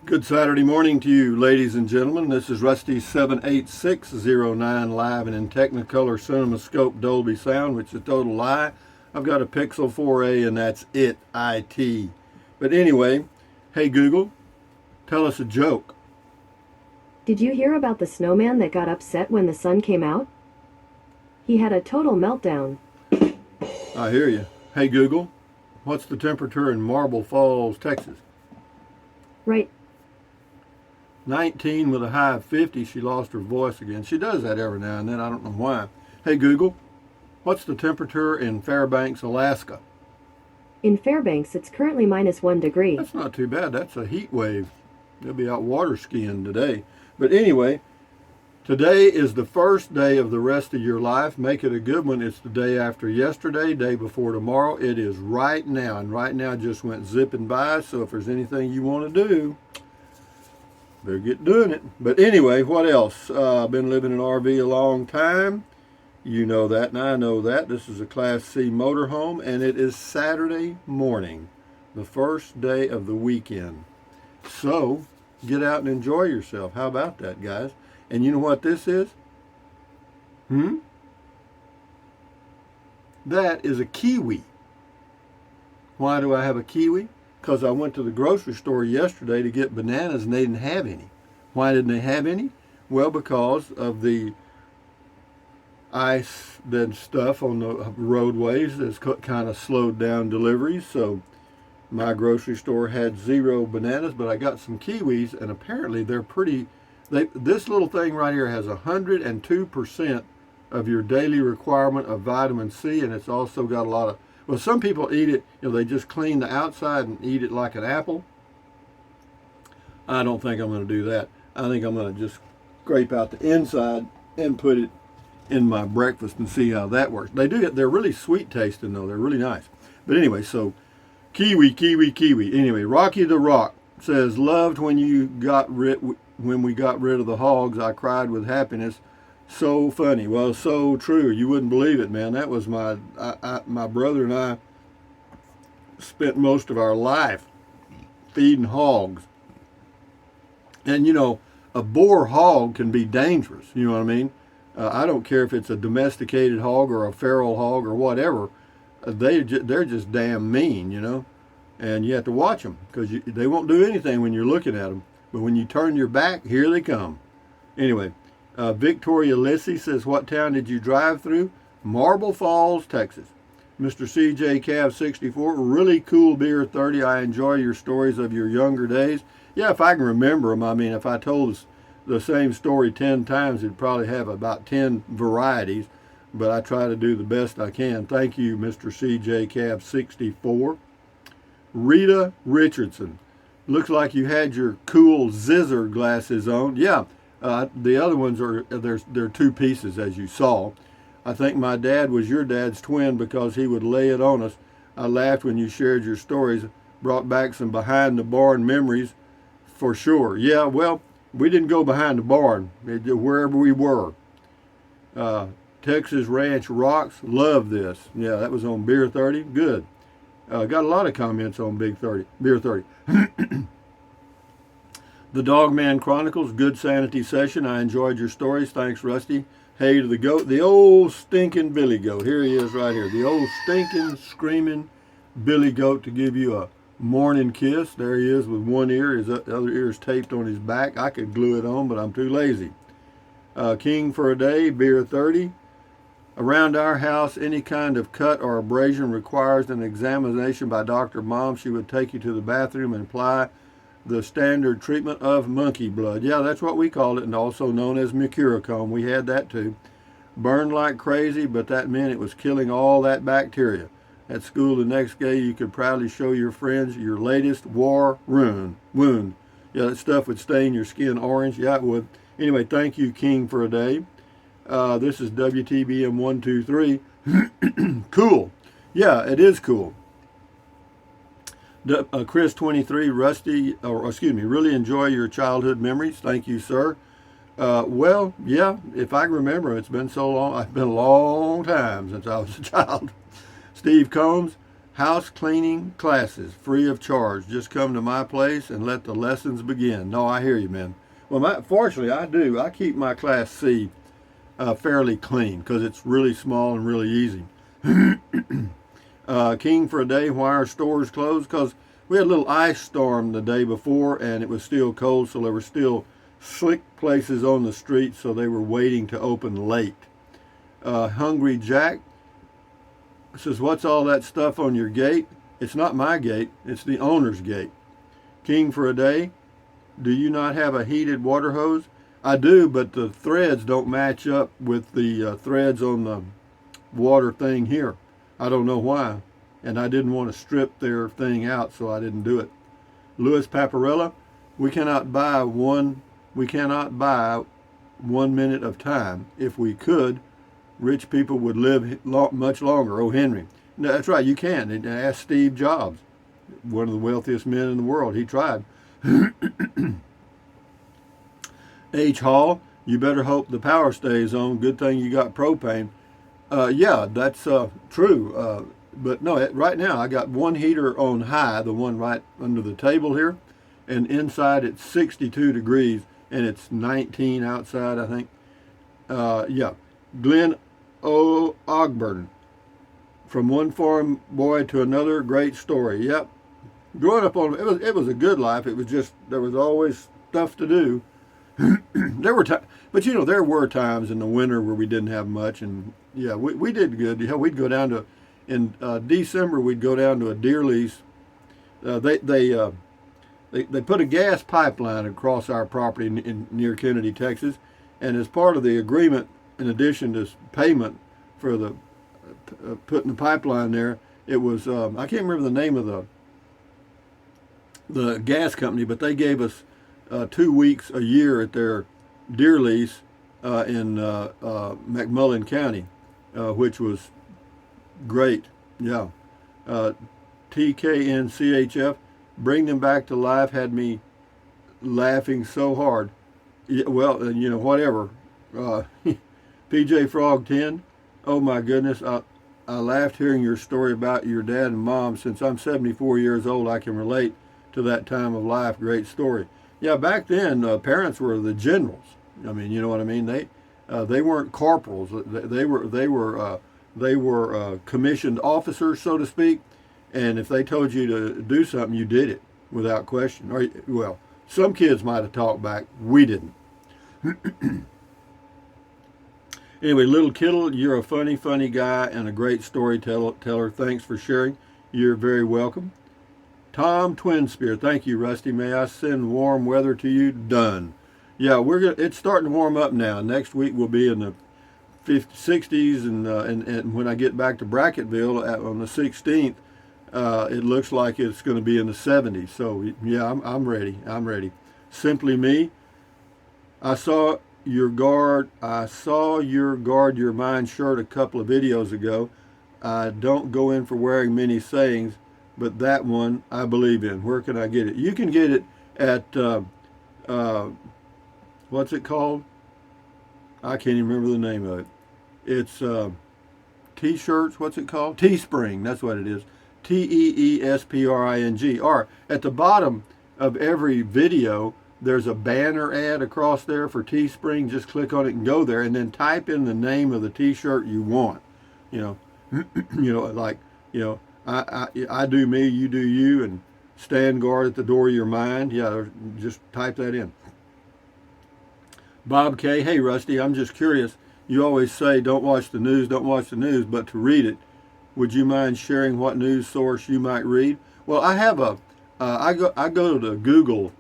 Good Saturday morning to you, ladies and gentlemen. This is Rusty 78609 live and in Technicolor CinemaScope Dolby Sound, which is a total lie. I've got a Pixel 4a and that's IT. But anyway, hey Google, tell us a joke. Did you hear about the snowman that got upset when the sun came out? He had a total meltdown. I hear you. Hey Google, what's the temperature in Marble Falls, Texas? Right. 19 with a high of 50. She lost her voice again. She does that every now and then. I don't know why. Hey Google, what's the temperature in Fairbanks, Alaska? In Fairbanks, it's currently -1 degree. That's not too bad. That's a heat wave. They'll be out water skiing today. But anyway, today is the first day of the rest of your life. Make it a good one. It's the day after yesterday, day before tomorrow. It is right now. And right now just went zipping by. So if there's anything you want to do, better get doing it. But anyway, what else? I've been living in an RV a long time. You know that, and I know that. This is a Class C motorhome, and it is Saturday morning, the first day of the weekend. So, get out and enjoy yourself. How about that, guys? And you know what this is? That is a kiwi. Why do I have a kiwi? Because I went to the grocery store yesterday to get bananas and they didn't have any. Why didn't they have any? Well, because of the ice and stuff on the roadways that's kind of slowed down deliveries. So my grocery store had 0 bananas, but I got some kiwis, and apparently they're pretty. This little thing right here has 102% of your daily requirement of vitamin C, and it's also got a lot of. Well, some people eat it, they just clean the outside and eat it like an apple. I don't think I'm going to do that. I think I'm going to just scrape out the inside and put it in my breakfast and see how that works. They're really sweet tasting though. They're really nice. But anyway, so kiwi, kiwi, kiwi. Anyway, Rocky the Rock says, loved when we got rid of the hogs. I cried with happiness. So funny. Well, so true. You wouldn't believe it, man. That was my brother and I spent most of our life feeding hogs. And a boar hog can be dangerous. You know what I mean? I don't care if it's a domesticated hog or a feral hog or whatever. They're just damn mean, and you have to watch them because they won't do anything when you're looking at them. But when you turn your back, here they come. Anyway. Victoria Lissy says, what town did you drive through? Marble Falls, Texas. Mr. CJ Cav 64, really cool beer 30. I enjoy your stories of your younger days. Yeah, if I can remember them. I mean, if I told the same story 10 times, it'd probably have about 10 varieties. But I try to do the best I can. Thank you, Mr. CJ Cav 64. Rita Richardson. Looks like you had your cool Zizzer glasses on. Yeah. The other ones they're 2 pieces, as you saw. I think my dad was your dad's twin because he would lay it on us. I laughed when you shared your stories, brought back some behind the barn memories for sure. Yeah, well, we didn't go behind the barn, wherever we were. Texas Ranch Rocks, love this. Yeah, that was on Beer 30. Good. Got a lot of comments on Beer 30. The Dogman Chronicles, good sanity session. I enjoyed your stories. Thanks, Rusty. Hey to the goat, the old stinking Billy Goat. Here he is right here. The old stinking, screaming Billy Goat to give you a morning kiss. There he is with one ear. His other ear is taped on his back. I could glue it on, but I'm too lazy. King for a day, Beer 30. Around our house, any kind of cut or abrasion requires an examination by Dr. Mom. She would take you to the bathroom and apply the standard treatment of monkey blood. Yeah, that's what we called it, and also known as mercurochrome. We had that too. Burned like crazy, but that meant it was killing all that bacteria. At school the next day, you could proudly show your friends your latest war wound. Yeah, that stuff would stain your skin orange. Yeah, it would. Anyway, thank you, King, for a day. This is WTBM 123. Cool. Yeah, it is cool. Chris 23, Rusty, really enjoy your childhood memories. Thank you, sir. Well, yeah, if I can remember, it's been so long. It's been a long time since I was a child. Steve Combs, House cleaning classes, free of charge. Just come to my place and let the lessons begin. No, I hear you, man. Well, fortunately, I do. I keep my Class C fairly clean because it's really small and really easy. King for a day, why are stores closed? Because we had a little ice storm the day before and it was still cold, so there were still slick places on the street, so they were waiting to open late. Hungry Jack says, what's all that stuff on your gate? It's not my gate, it's the owner's gate. King for a day, do you not have a heated water hose? I do, but the threads don't match up with the threads on the water thing here. I don't know why. And I didn't want to strip their thing out, so I didn't do it. Louis Paparella, we cannot buy 1 minute of time. If we could, rich people would live much longer. Oh, Henry. No, that's right, you can. And ask Steve Jobs, one of the wealthiest men in the world. He tried. H. Hall, you better hope the power stays on. Good thing you got propane. Yeah, that's true. But no, right now I got one heater on high, the one right under the table here, and inside it's 62 degrees and it's 19 outside, I think. Yeah, Glenn O. Ogburn, from one farm boy to another, great story. Yep, growing up on it was a good life. It was just there was always stuff to do. There were times, but there were times in the winter where we didn't have much, and yeah, we did good. We'd go down to in December. We'd go down to a deer lease. They put a gas pipeline across our property near Kennedy, Texas, and as part of the agreement, in addition to payment for the putting the pipeline there, it was I can't remember the name of the gas company, but they gave us 2 weeks a year at their deer lease in McMullen County, which was great. Yeah. TKNCHF, bring them back to life, had me laughing so hard. Yeah, well, whatever. PJ Frog 10, oh my goodness, I laughed hearing your story about your dad and mom. Since I'm 74 years old, I can relate to that time of life. Great story. Yeah, back then, parents were the generals. I mean, you know what I mean? They weren't corporals. They were commissioned officers, so to speak. And if they told you to do something, you did it without question. Or, well, some kids might have talked back. We didn't. Anyway, Little Kittle, you're a funny guy and a great storyteller. Thanks for sharing. You're very welcome. Tom Twinspear, thank you, Rusty. May I send warm weather to you? Done. Yeah, it's starting to warm up now. Next week we'll be in the 60s, and when I get back to Brackettville on the 16th, it looks like it's going to be in the 70s. So yeah, I'm ready. I'm ready. Simply Me. I saw your guard your mind shirt a couple of videos ago. I don't go in for wearing many sayings, but that one I believe in. Where can I get it? You can get it at what's it called? I can't even remember the name of it. It's T-shirts. What's it called? Teespring. That's what it is. Teespring. Or at the bottom of every video, there's a banner ad across there for Teespring. Just click on it and go there, and then type in the name of the T-shirt you want. I do me, you do you, and stand guard at the door of your mind. Yeah, just type that in. Bob K. Hey, Rusty, I'm just curious. You always say don't watch the news, but to read it, would you mind sharing what news source you might read? Well, I have I go to Google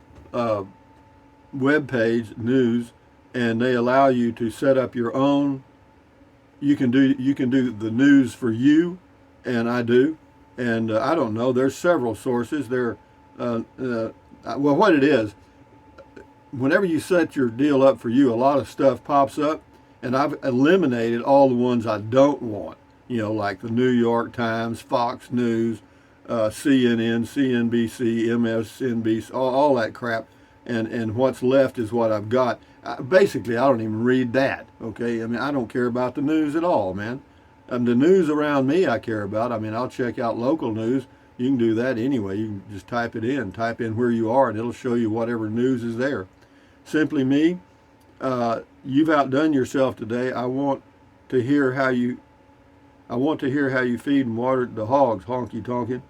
web page news, and they allow you to set up your own. You can do the news for you, and I do. And I don't know. There's several sources. Well, what it is, whenever you set your deal up for you, a lot of stuff pops up, and I've eliminated all the ones I don't want. Like the New York Times, Fox News, CNN, CNBC, MSNBC, all that crap. And what's left is what I've got. Basically, I don't even read that. Okay, I mean, I don't care about the news at all, man. The news around me I care about. I mean, I'll check out local news. You can do that anyway. You can just type in where you are, and it'll show you whatever news is there. Simply me, you've outdone yourself today. I want to hear how you feed and water the hogs, honky tonkin'.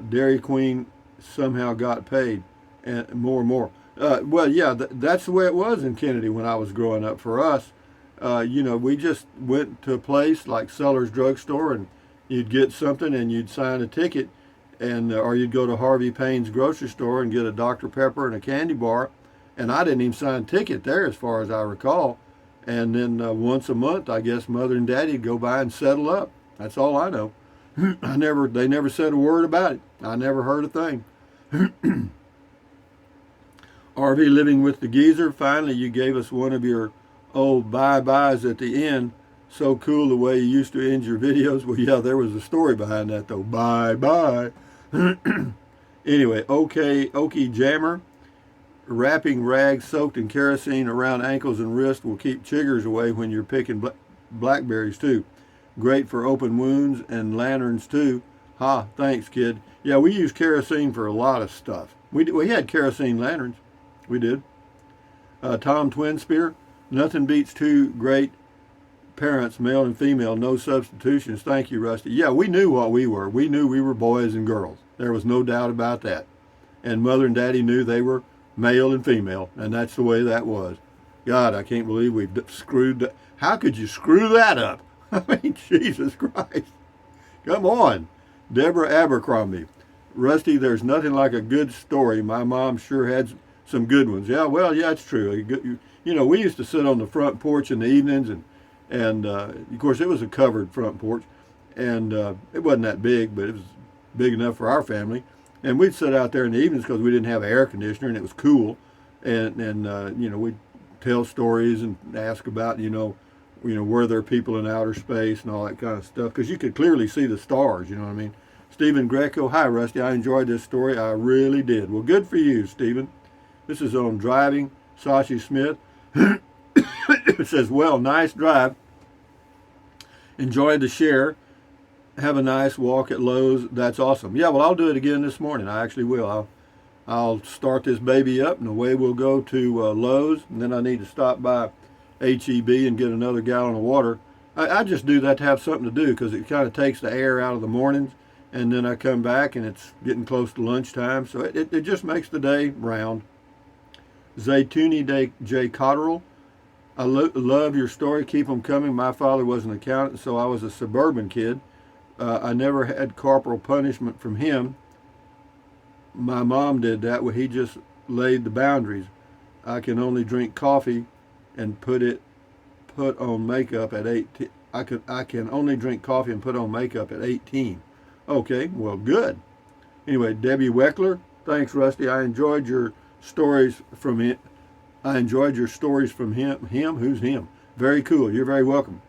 Dairy Queen somehow got paid, and more and more. Well, yeah, that's the way it was in Kennedy when I was growing up. For us, we just went to a place like Seller's Drugstore, and you'd get something and you'd sign a ticket, and or you'd go to Harvey Payne's grocery store and get a Dr. Pepper and a candy bar, and I didn't even sign a ticket there as far as I recall. And then once a month, I guess Mother and Daddy'd go by and settle up. That's all I know. They never said a word about it. I never heard a thing. RV living with the geezer. Finally, you gave us one of your old bye-byes at the end. So cool the way you used to end your videos. Well, yeah, there was a story behind that, though. Bye-bye. Anyway, Okie Jammer. Wrapping rags soaked in kerosene around ankles and wrists will keep chiggers away when you're picking blackberries, too. Great for open wounds and lanterns, too. Ha, thanks, kid. Yeah, we use kerosene for a lot of stuff. We had kerosene lanterns. We did. Tom Twinspear. Nothing beats two great parents, male and female, no substitutions. Thank you, Rusty. Yeah, we knew what we were. We knew we were boys and girls. There was no doubt about that. And Mother and Daddy knew they were male and female, and that's the way that was. God, I can't believe we've screwed that. How could you screw that up? I mean, Jesus Christ. Come on. Deborah Abercrombie. Rusty, there's nothing like a good story. My mom sure had some good ones. Yeah, well, yeah, it's true. We used to sit on the front porch in the evenings, and of course, it was a covered front porch, and it wasn't that big, but it was big enough for our family. And we'd sit out there in the evenings because we didn't have an air conditioner and it was cool. And we'd tell stories and ask about, were there people in outer space and all that kind of stuff. Because you could clearly see the stars, you know what I mean? Stephen Greco, hi, Rusty. I enjoyed this story. I really did. Well, good for you, Stephen. This is on driving. Sashi Smith. It says, well, nice drive. Enjoyed the share. Have a nice walk at Lowe's. That's awesome. Yeah, well, I'll do it again this morning. I actually will. I'll start this baby up, and away we'll go to Lowe's, and then I need to stop by HEB and get another gallon of water. I just do that to have something to do because it kind of takes the air out of the mornings, and then I come back, and it's getting close to lunchtime, so it just makes the day round. Zaytuni J. Cotterill. I love your story. Keep them coming. My father was an accountant, so I was a suburban kid. I never had corporal punishment from him. My mom did that where he just laid the boundaries. I can only drink coffee and put on makeup at 18. I can only drink coffee and put on makeup at 18. Okay, well, good. Anyway, Debbie Weckler, thanks, Rusty. I enjoyed your stories from him. Him? Who's him? Very cool. You're very welcome.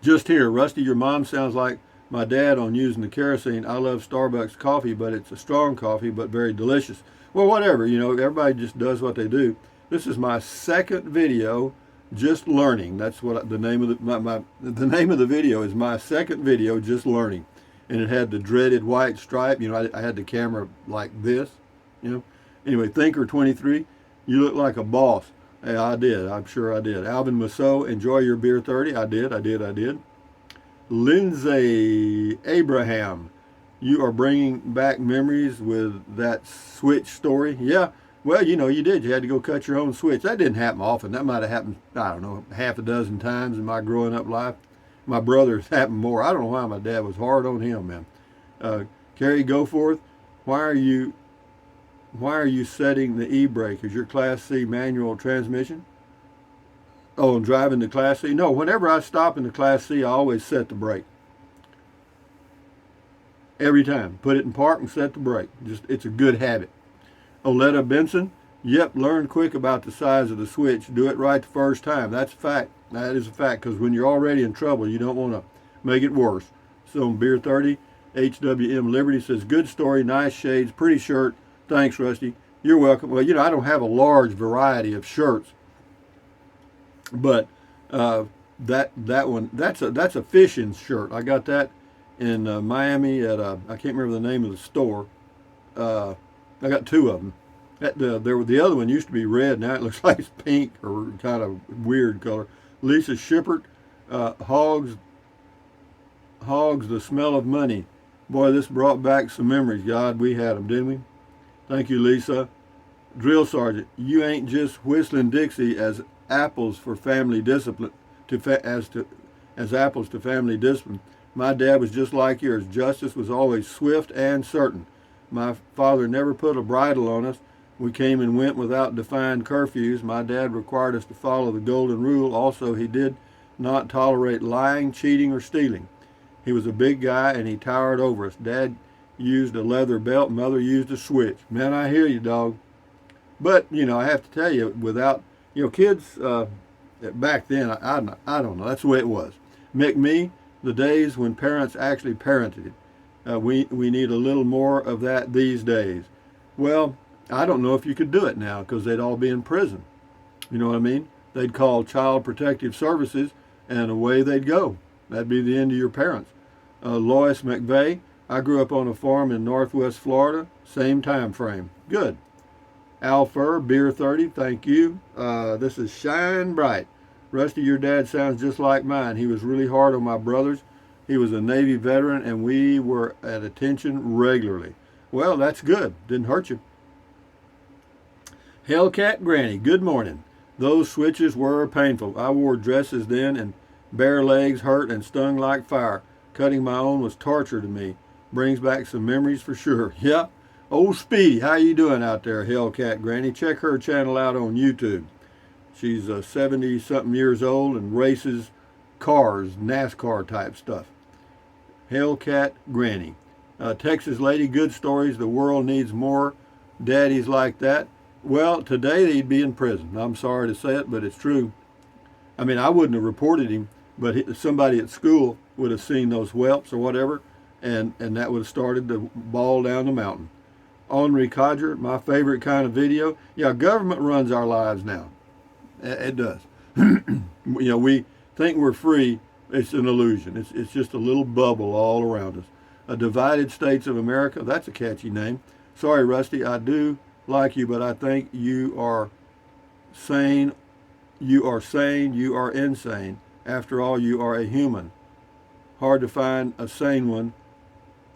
Just here, Rusty, your mom sounds like my dad on using the kerosene. I love Starbucks coffee, but it's a strong coffee, but very delicious. Well, whatever, everybody just does what they do. This is my second video, just learning. That's what the name of the name of the video is. My second video, just learning, and it had the dreaded white stripe. I had the camera like this. Anyway, Thinker 23, you look like a boss. Hey, I did. I'm sure I did. Alvin Masso, enjoy your beer 30. I did. Lindsay Abraham, you are bringing back memories with that switch story. Yeah, well, you did. You had to go cut your own switch. That didn't happen often. That might have happened, I don't know, half a dozen times in my growing up life. My brother's happened more. I don't know why my dad was hard on him, man. Carrie Goforth, why are you setting the e-brake? Is your Class C manual transmission? Oh, and driving the Class C? No, whenever I stop in the Class C, I always set the brake. Every time. Put it in park and set the brake. It's a good habit. Oleta Benson, yep, learn quick about the size of the switch. Do it right the first time. That's a fact. That is a fact, because when you're already in trouble, you don't want to make it worse. So, Beer 30, HWM Liberty says, good story, nice shades, pretty shirt. Thanks, Rusty. You're welcome. Well, I don't have a large variety of shirts, but that one, that's a fishing shirt. I got that in Miami at I can't remember the name of the store. I got two of them. The other one used to be red. Now it looks like it's pink or kind of weird color. Lisa Shippert, Hogs, the smell of money. Boy, this brought back some memories. God, we had them, didn't we? Thank you, Lisa. Drill Sergeant, you ain't just whistling Dixie as apples for family discipline, as apples to family discipline. My dad was just like yours. Justice was always swift and certain. My father never put a bridle on us. We came and went without defined curfews. My dad required us to follow the golden rule. Also, he did not tolerate lying, cheating, or stealing. He was a big guy and he towered over us. Dad used a leather belt. Mother used a switch. Man, I hear you, dog. But, I have to tell you, without, kids back then, I don't know. That's the way it was. Me, the days when parents actually parented. We need a little more of that these days. Well, I don't know if you could do it now because they'd all be in prison. You know what I mean? They'd call Child Protective Services and away they'd go. That'd be the end of your parents. Lois McVeigh, I grew up on a farm in Northwest Florida. Same time frame. Good. Al Fur, Beer 30, thank you. This is Shine Bright. Rusty, your dad sounds just like mine. He was really hard on my brothers. He was a Navy veteran, and we were at attention regularly. Well, that's good. Didn't hurt you. Hellcat Granny, good morning. Those switches were painful. I wore dresses then, and bare legs hurt and stung like fire. Cutting my own was torture to me. Brings back some memories for sure. Yeah. Old Speedy, how you doing out there, Hellcat Granny? Check her channel out on YouTube. She's 70-something years old and races cars, NASCAR type stuff. Hellcat Granny. Texas lady, good stories. The world needs more daddies like that. Well, today he'd be in prison. I'm sorry to say it, but it's true. I mean, I wouldn't have reported him, but somebody at school would have seen those whelps or whatever, and that would have started the ball down the mountain. Henri Codger, my favorite kind of video. Yeah, government runs our lives now. It does. We think we're free. It's an illusion. It's just a little bubble all around us. A Divided States of America. That's a catchy name. Sorry, Rusty. I do like you, but I think you are sane. You are sane. You are insane. After all, you are a human. Hard to find a sane one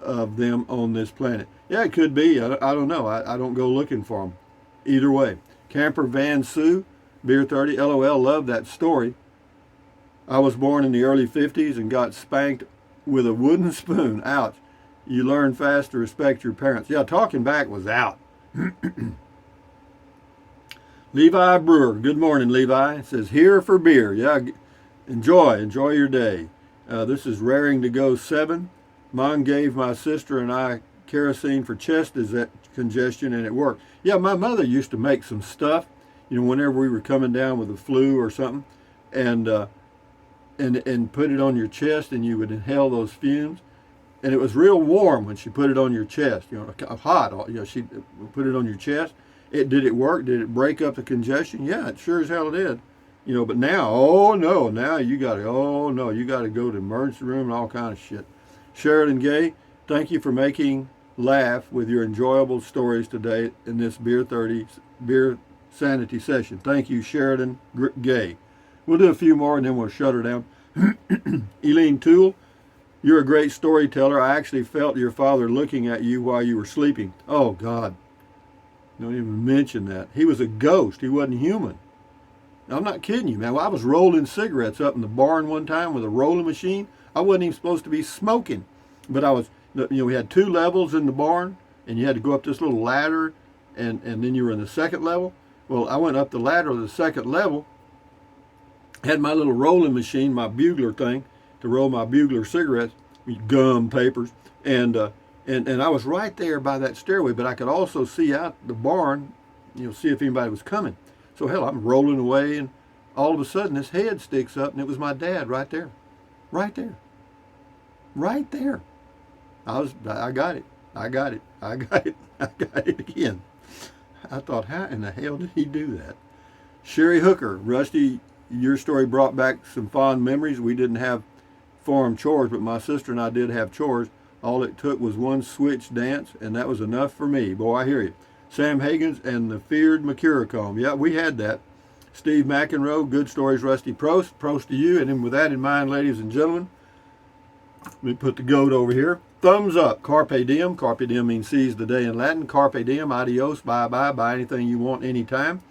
of them on this planet. Yeah, it could be. I don't know. I don't go looking for them. Either way. Camper Van Sue, Beer 30, LOL, love that story. I was born in the early 50s and got spanked with a wooden spoon. Ouch. You learn fast to respect your parents. Yeah, talking back was out. Levi Brewer, good morning, Levi. It says, here for beer. Yeah, enjoy your day. This is raring to go 7. Mom gave my sister and I kerosene for chest congestion, and it worked. Yeah, my mother used to make some stuff, whenever we were coming down with the flu or something, and put it on your chest, and you would inhale those fumes. And it was real warm when she put it on your chest, hot. She put it on your chest. Did it work? Did it break up the congestion? Yeah, it sure as hell did. But now, now you got to go to emergency room and all kind of shit. Sheridan Gay, thank you for making laugh with your enjoyable stories today in this Beer 30 Beer Sanity session. Thank you, Sheridan Gay. We'll do a few more and then we'll shut her down. Eileen Toole, you're a great storyteller. I actually felt your father looking at you while you were sleeping. Oh, God. Don't even mention that. He was a ghost. He wasn't human. I'm not kidding you, man. Well, I was rolling cigarettes up in the barn one time with a rolling machine. I wasn't even supposed to be smoking. But I was, we had 2 levels in the barn, and you had to go up this little ladder, and then you were in the second level. Well, I went up the ladder of the second level, had my little rolling machine, my bugler thing, to roll my bugler cigarettes, gum, papers, and I was right there by that stairway, but I could also see out the barn, see if anybody was coming. So hell, I'm rolling away, and all of a sudden his head sticks up, and it was my dad right there. Right there. Right there. I got it. I got it again. I thought, how in the hell did he do that? Sherry Hooker, Rusty, your story brought back some fond memories. We didn't have farm chores, but my sister and I did have chores. All it took was one switch dance, and that was enough for me. Boy, I hear you. Sam Higgins and the feared Mercurochrome. Yeah, we had that. Steve McEnroe, good stories, Rusty. Prost. Prost to you. And then with that in mind, ladies and gentlemen, let me put the goat over here. Thumbs up. Carpe diem. Carpe diem means seize the day in Latin. Carpe diem, adios, bye-bye. Buy anything you want anytime.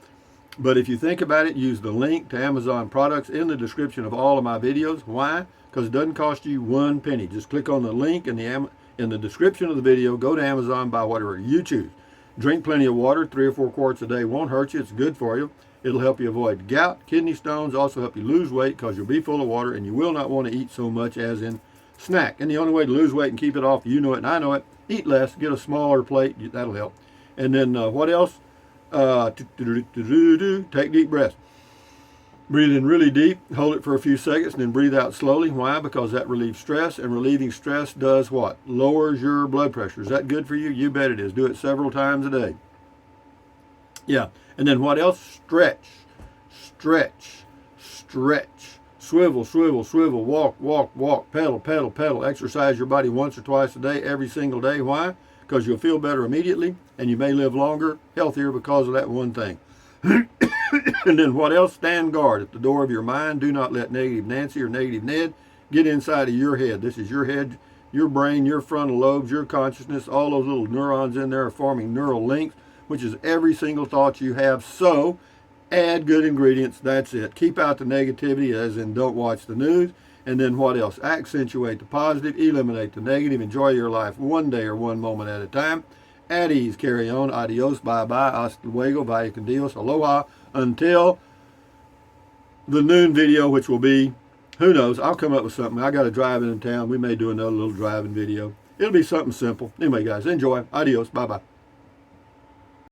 But if you think about it, use the link to Amazon products in the description of all of my videos. Why? Because it doesn't cost you 1 penny. Just click on the link in the description of the video. Go to Amazon, buy whatever you choose. Drink plenty of water. 3 or 4 quarts a day won't hurt you. It's good for you. It'll help you avoid gout, kidney stones, also help you lose weight because you'll be full of water, and you will not want to eat so much as in snack. And the only way to lose weight and keep it off, you know it and I know it, eat less, get a smaller plate. That'll help. And then what else? Take deep breaths. Breathe in really deep, hold it for a few seconds, and then breathe out slowly. Why? Because that relieves stress, and relieving stress does what? Lowers your blood pressure. Is that good for you? You bet it is. Do it several times a day. Yeah. And then what else? Stretch, stretch, stretch. Swivel, swivel, swivel. Walk, walk, walk. Pedal, pedal, pedal. Exercise your body once or twice a day, every single day. Why? Because you'll feel better immediately, and you may live longer, healthier because of that one thing. And then what else? Stand guard at the door of your mind. Do not let negative Nancy or negative Ned get inside of your head. This is your head, your brain, your frontal lobes, your consciousness. All those little neurons in there are forming neural links, which is every single thought you have. So add good ingredients. That's it. Keep out the negativity, as in don't watch the news. And then what else? Accentuate the positive, eliminate the negative. Enjoy your life one day or one moment at a time. At ease, carry on. Adios, bye-bye, hasta luego, vaya con Dios, aloha. Until the noon video, which will be, who knows, I'll come up with something. I got to drive into town. We may do another little driving video. It'll be something simple. Anyway, guys, enjoy. Adios, bye-bye.